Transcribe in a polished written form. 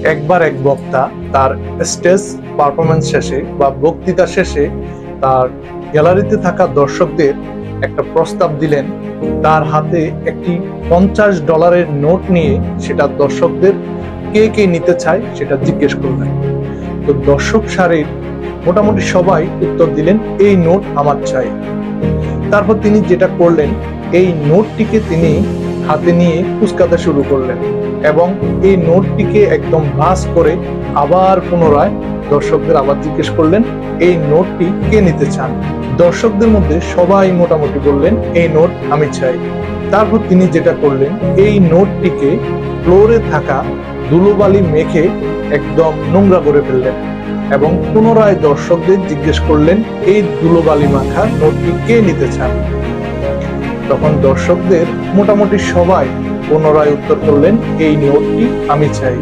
একবার এক বক্তা তার স্টেজ পারফরমেন্স শেষে বা বক্তৃতা শেষে তার গ্যালারিতে থাকা দর্শকদের একটা প্রস্তাব দিলেন। তার হাতে একটি $50 নোট নিয়ে সেটা দর্শকদের কে কে নিতে চায় সেটা জিজ্ঞেস করলেন। তো দর্শক সারির মোটামুটি সবাই উত্তর দিলেন, এই নোট আমার চাই। তারপর তিনি যেটা করলেন, এই নোটটিকে তিনি হাতে নিয়ে কুঁচকাতে শুরু করলেন এবং এই নোটটিকে একদম ভাঁজ করে আবার পুনরায় দর্শকদের আবার জিজ্ঞেস করলেন, এই নোটটি কে নিতে চান। দর্শকদের মধ্যে সবাই মোটামুটি বললেন, এই নোট আমি চাই। তারপর তিনি যেটা করলেন, এই নোটটিকে ফ্লোরে থাকা ধুলোবালি মেখে একদম নোংরা করে ফেললেন এবং পুনরায় দর্শকদের জিজ্ঞেস করলেন, এই ধুলোবালি মাখা নোটটি কে নিতে চান। তখন দর্শকদের মোটামুটি সবাই পুনরায় উত্তর করলেন, এই নোটটি আমি চাই।